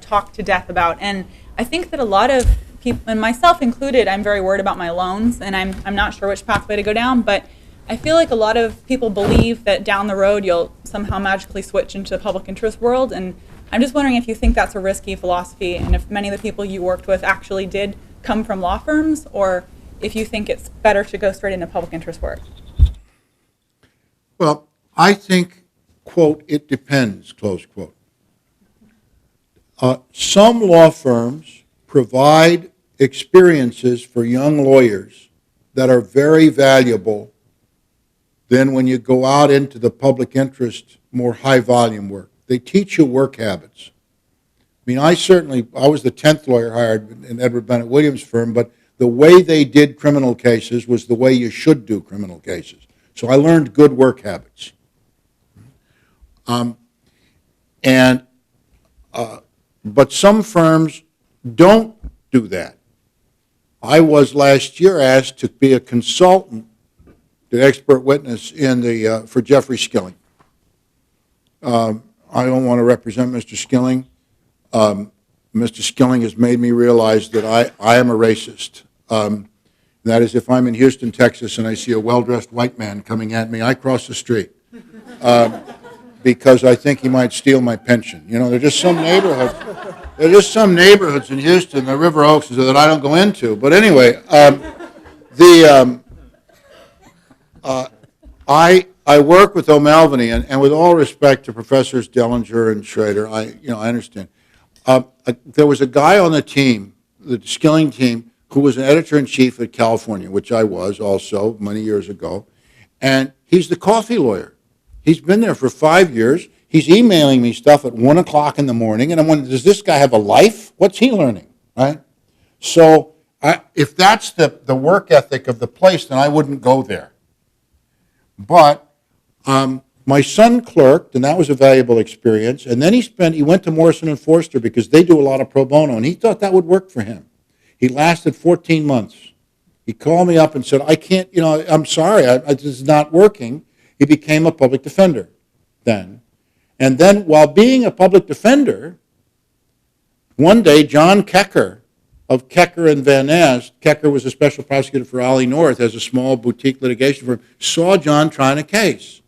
talk to death about. And I think that a lot of people, and myself included, I'm very worried about my loans, and I'm not sure which pathway to go down, but I feel like a lot of people believe that down the road you'll somehow magically switch into the public interest world, and I'm just wondering if you think that's a risky philosophy, and if many of the people you worked with actually did come from law firms, or if you think it's better to go straight into public interest work. Well, I think, quote, it depends, close quote. Some law firms provide experiences for young lawyers that are very valuable than when you go out into the public interest, more high volume work. They teach you work habits. I mean, I was the 10th lawyer hired in Edward Bennett Williams' firm, but the way they did criminal cases was the way you should do criminal cases. So I learned good work habits. But some firms don't do that. I was last year asked to be a consultant, the expert witness for Jeffrey Skilling. I don't want to represent Mr. Skilling. Mr. Skilling has made me realize that I am a racist. That is, if I'm in Houston, Texas, and I see a well-dressed white man coming at me, I cross the street because I think he might steal my pension. There's just some neighborhoods. There's just some neighborhoods in Houston, the River Oaks, that I don't go into. But anyway, I work with O'Malveny, and with all respect to Professors Dellinger and Schrader, I understand. There was a guy on the team, the Skilling team, who was an editor-in-chief at California, which I was also many years ago, and he's the coffee lawyer. He's been there for 5 years. He's emailing me stuff at 1 o'clock in the morning, and I'm wondering, does this guy have a life? What's he learning, right? So if that's the work ethic of the place, then I wouldn't go there. But my son clerked, and that was a valuable experience, and then he went to Morrison and Forster because they do a lot of pro bono, and he thought that would work for him. He lasted 14 months. He called me up and said, I can't, I'm sorry, this is not working. He became a public defender then. And then while being a public defender, one day John Kecker of Kecker and Van Nast, Kecker was a special prosecutor for Ollie North, has a small boutique litigation firm, saw John trying a case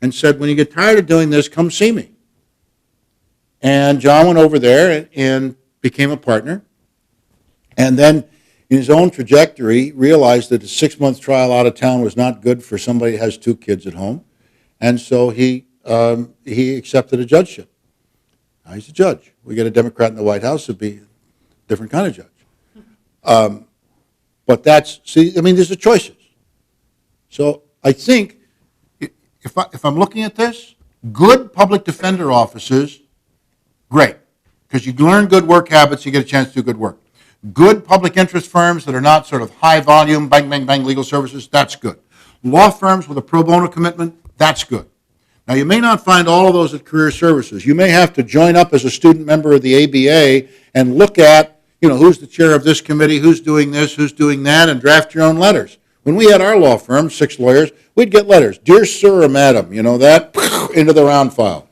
and said, when you get tired of doing this, come see me. And John went over there and became a partner. And then in his own trajectory, realized that a 6-month trial out of town was not good for somebody who has 2 kids at home. And so he accepted a judgeship. Now he's a judge. We get a Democrat in the White House, it'd be a different kind of judge. But these are choices. So I think if I'm looking at this, good public defender offices, great. because you learn good work habits, you get a chance to do good work. Good public interest firms that are not sort of high volume, bang, bang, bang legal services, that's good. Law firms with a pro bono commitment, that's good. Now, you may not find all of those at career services. You may have to join up as a student member of the ABA and look at, who's the chair of this committee, who's doing this, who's doing that, and draft your own letters. When we had our law firm, 6 lawyers, we'd get letters. Dear Sir or Madam, that, into the round file.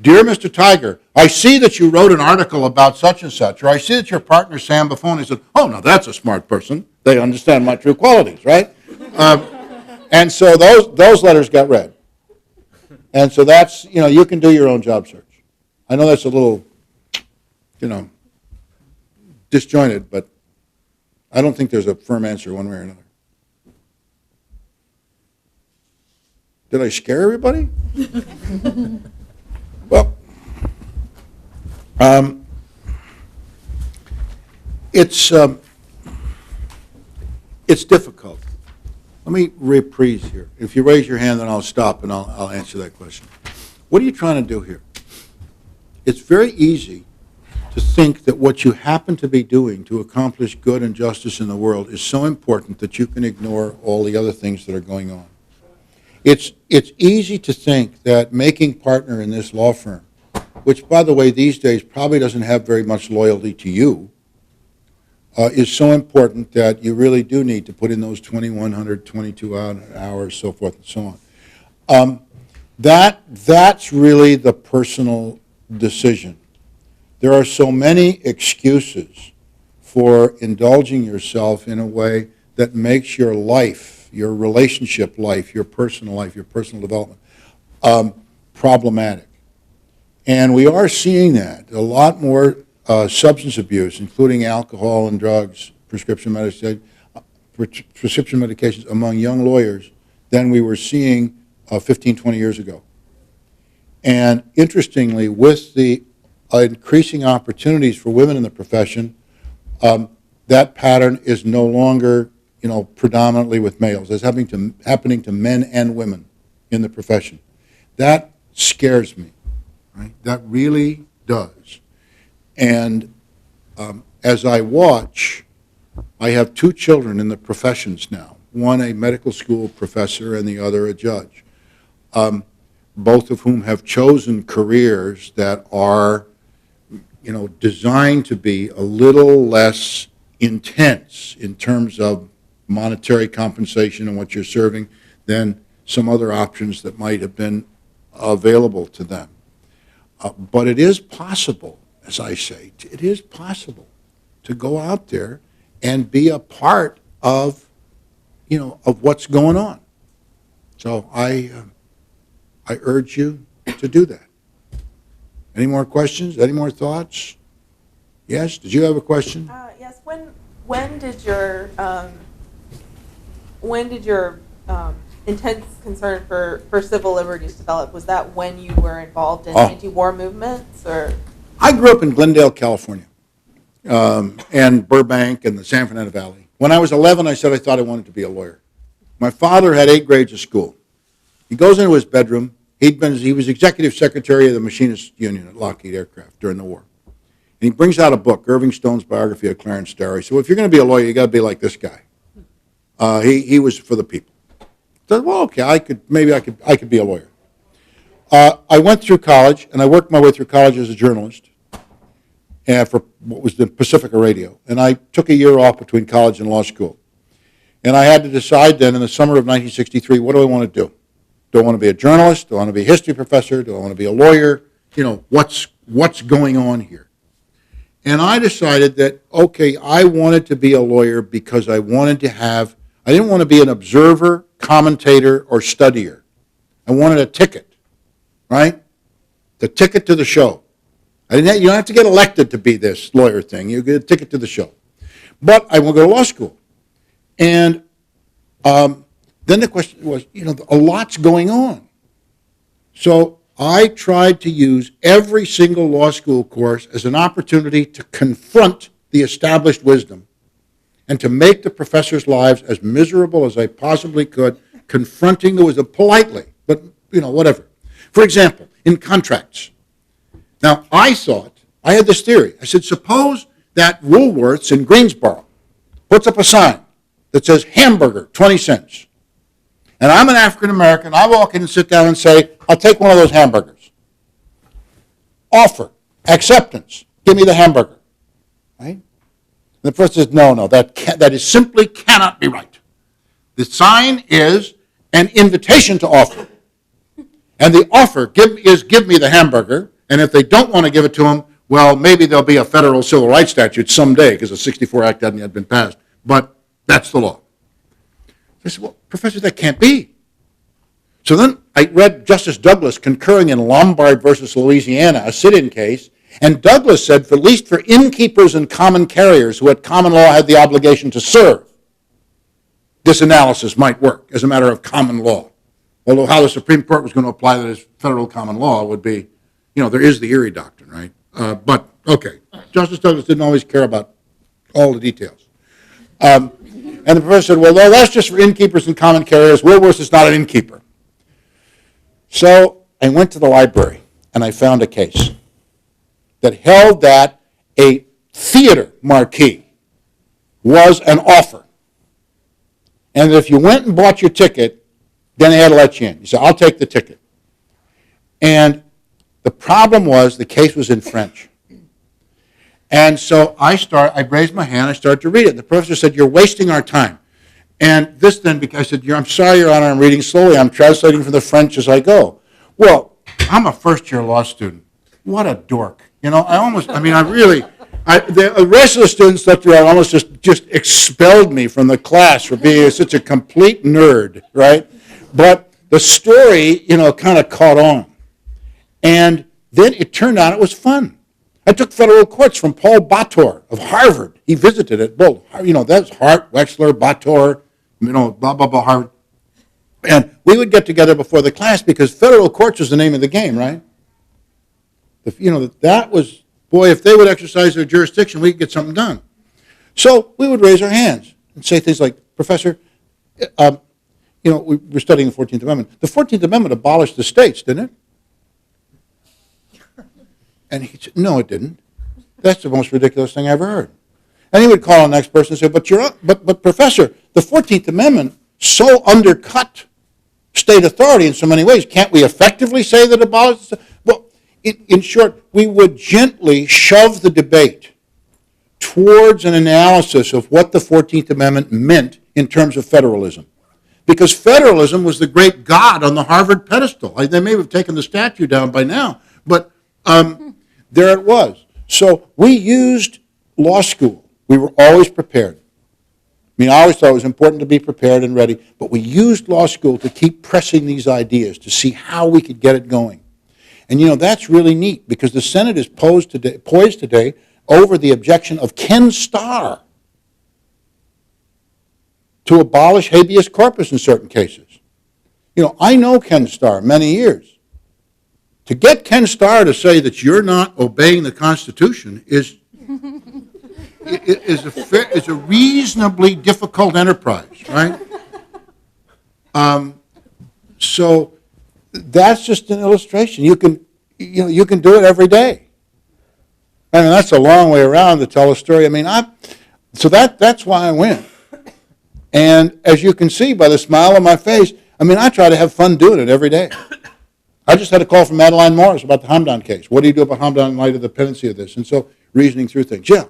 Dear Mr. Tigar, I see that you wrote an article about such and such, or I see that your partner, Sam Buffoni, said, oh, now that's a smart person. They understand my true qualities, right? And so those letters got read. And so that's, you can do your own job search. I know that's a little, disjointed, but I don't think there's a firm answer one way or another. Did I scare everybody? Well, it's difficult. Let me reprise here. If you raise your hand, then I'll stop and I'll answer that question. What are you trying to do here? It's very easy to think that what you happen to be doing to accomplish good and justice in the world is so important that you can ignore all the other things that are going on. It's easy to think that making partner in this law firm, which, by the way, these days probably doesn't have very much loyalty to you, is so important that you really do need to put in those 2,100, 22 hours, so forth and so on. That's really the personal decision. There are so many excuses for indulging yourself in a way that makes your life, your relationship life, your personal development, problematic. And we are seeing that. A lot more substance abuse, including alcohol and drugs, prescription medications among young lawyers than we were seeing 15, 20 years ago. And interestingly, with the increasing opportunities for women in the profession, that pattern is no longer, predominantly with males. It's happening to men and women in the profession. That scares me, right? That really does. And as I watch, I have 2 children in the professions now, one a medical school professor and the other a judge, both of whom have chosen careers that are, designed to be a little less intense in terms of monetary compensation and what you're serving than some other options that might have been available to them. But it is possible, as I say, it is possible to go out there and be a part of, of what's going on. So I urge you to do that. Any more questions? Any more thoughts? Yes. Did you have a question? Yes. When did your intense concern for civil liberties develop? Was that when you were involved in anti-war movements, or? I grew up in Glendale, California, and Burbank and the San Fernando Valley. When I was 11, I said I thought I wanted to be a lawyer. My father had 8 grades of school. He goes into his bedroom. He was executive secretary of the Machinists Union at Lockheed Aircraft during the war. And he brings out a book, Irving Stone's biography of Clarence Darrow. So if you're going to be a lawyer, you got to be like this guy. He was for the people. I said, well, okay, I could be a lawyer. I went through college, and I worked my way through college as a journalist for what was the Pacifica Radio. And I took a year off between college and law school. And I had to decide then in the summer of 1963, what do I want to do? Do I want to be a journalist? Do I want to be a history professor? Do I want to be a lawyer? What's going on here? And I decided that, okay, I wanted to be a lawyer because I didn't want to be an observer, commentator, or studier. I wanted a ticket, right? The ticket to the show. You don't have to get elected to be this lawyer thing. You get a ticket to the show. But I want to go to law school. And then the question was, a lot's going on. So I tried to use every single law school course as an opportunity to confront the established wisdom and to make the professors' lives as miserable as I possibly could, confronting the wisdom politely, but, whatever. For example, in contracts. Now, I thought I had this theory. I said, suppose that Woolworths in Greensboro puts up a sign that says hamburger, 20 cents. And I'm an African American. I walk in and sit down and say, I'll take one of those hamburgers. Offer, acceptance, give me the hamburger. Right? And the person says, no, that is simply cannot be right. The sign is an invitation to offer. And the offer is give me the hamburger, and if they don't want to give it to them, well, maybe there'll be a federal civil rights statute someday because the 64 Act hadn't yet been passed. But that's the law. I said, well, Professor, that can't be. So then I read Justice Douglas concurring in Lombard versus Louisiana, a sit-in case, and Douglas said, at least for innkeepers and common carriers who at common law had the obligation to serve, this analysis might work as a matter of common law. Although how the Supreme Court was going to apply that as federal common law would be, there is the Erie Doctrine, right? But, okay, Justice Douglas didn't always care about all the details. And the professor said, well, no, that's just for innkeepers and common carriers. Woolworths is not an innkeeper. So I went to the library, and I found a case that held that a theater marquee was an offer. And if you went and bought your ticket, then they had to let you in. You said, I'll take the ticket. And the problem was the case was in French. And so I raised my hand, I started to read it. The professor said, you're wasting our time. And this then, because I said, I'm sorry, Your Honor, I'm reading slowly. I'm translating from the French as I go. Well, I'm a first-year law student. What a dork. The rest of the students looked around and almost just expelled me from the class for being such a complete nerd, right? But the story, kind of caught on. And then it turned out it was fun. I took federal courts from Paul Bator of Harvard. He visited it both. That's Hart, Wexler, Bator, blah, blah, blah, Harvard. And we would get together before the class because federal courts was the name of the game, right? That was, boy, if they would exercise their jurisdiction, we could get something done. So we would raise our hands and say things like, Professor, we were studying the 14th Amendment. The 14th Amendment abolished the states, didn't it? And he said, no, it didn't. That's the most ridiculous thing I ever heard. And he would call on the next person and say, but Professor, the 14th Amendment so undercut state authority in so many ways. Can't we effectively say that it abolished? Well, in short, we would gently shove the debate towards an analysis of what the 14th Amendment meant in terms of federalism. Because federalism was the great god on the Harvard pedestal. They may have taken the statue down by now, but there it was. So we used law school. We were always prepared. I always thought it was important to be prepared and ready, but we used law school to keep pressing these ideas to see how we could get it going. And that's really neat because the Senate is poised today over the objection of Ken Starr to abolish habeas corpus in certain cases. I know Ken Starr many years. To get Ken Starr to say that you're not obeying the Constitution is a reasonably difficult enterprise, right? So that's just an illustration. You can do it every day. That's a long way around to tell a story. So that's why I went. And as you can see by the smile on my face, I try to have fun doing it every day. I just had a call from Madeline Morris about the Hamdan case. What do you do about Hamdan in light of the pendency of this? And so reasoning through things. Yeah.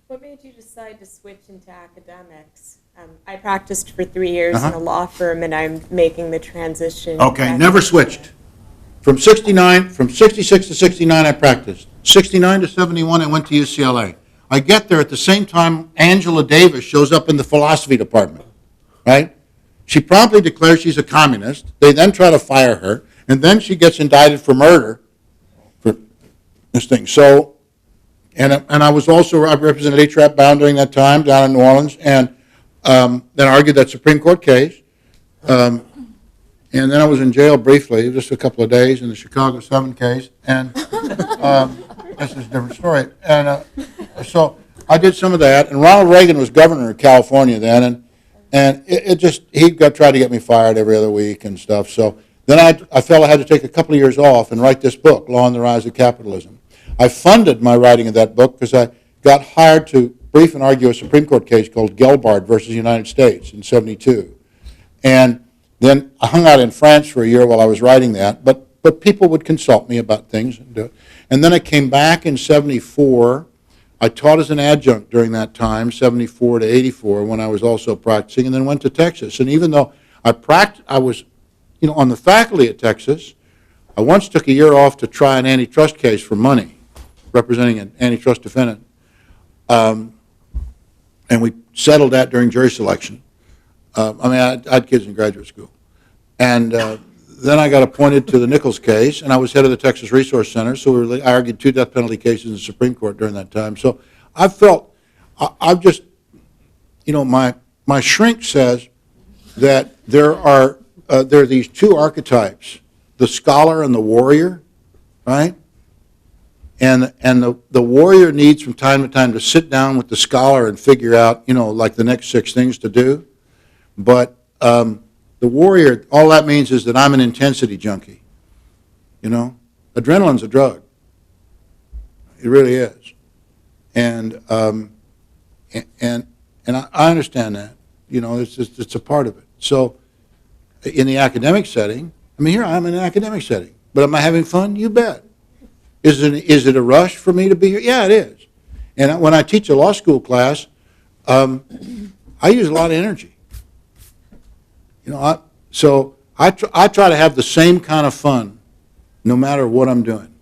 What made you decide to switch into academics? I practiced for 3 years in a law firm, and I'm making the transition. Okay, never switched. From 66 to 69, I practiced. 69 to 71, I went to UCLA. I get there at the same time Angela Davis shows up in the philosophy department, right? She promptly declares she's a communist. They then try to fire her, and then she gets indicted for murder for this thing. So, and I represented A-Trap Bound during that time down in New Orleans, and then argued that Supreme Court case. And then I was in jail briefly, just a couple of days, in the Chicago 7 case, and this is a different story. And so I did some of that, and Ronald Reagan was governor of California then, and he tried to get me fired every other week and stuff. So then I felt I had to take a couple of years off and write this book, Law and the Rise of Capitalism. I funded my writing of that book because I got hired to brief and argue a Supreme Court case called Gelbard versus the United States in '72. And then I hung out in France for a year while I was writing that, but people would consult me about things and do it. And then I came back in '74. I taught as an adjunct during that time, '74 to '84, when I was also practicing, and then went to Texas. And even though I was, on the faculty at Texas, I once took a year off to try an antitrust case for money, representing an antitrust defendant. And we settled that during jury selection. I had kids in graduate school. And then I got appointed to the Nichols case, and I was head of the Texas Resource Center, so I argued 2 death penalty cases in the Supreme Court during that time. So I felt, I've just, my shrink says that there are these 2 archetypes, the scholar and the warrior, right? And the warrior needs from time to time to sit down with the scholar and figure out, like the next 6 things to do. But the warrior, all that means is that I'm an intensity junkie. Adrenaline's a drug. It really is. And I understand that. It's a part of it. So in the academic setting, here I am in an academic setting. But am I having fun? You bet. Is it a rush for me to be here? Yeah, it is. And when I teach a law school class, I use a lot of energy. So I try to have the same kind of fun no matter what I'm doing.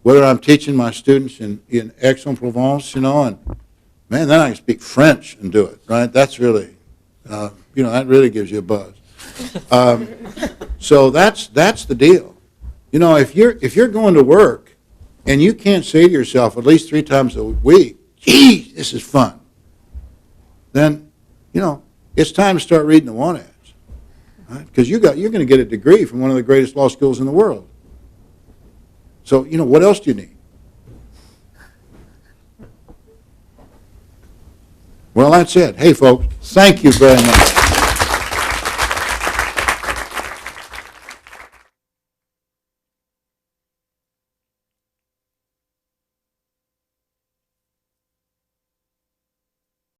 Whether I'm teaching my students in Aix-en-Provence, and man, then I can speak French and do it, right? That's really, that really gives you a buzz. So that's the deal. If you're going to work and you can't say to yourself at least 3 times a week, "Gee, this is fun," then it's time to start reading the want ads, right? Because you're going to get a degree from one of the greatest law schools in the world. So what else do you need? Well, that's it. Hey, folks, thank you very much.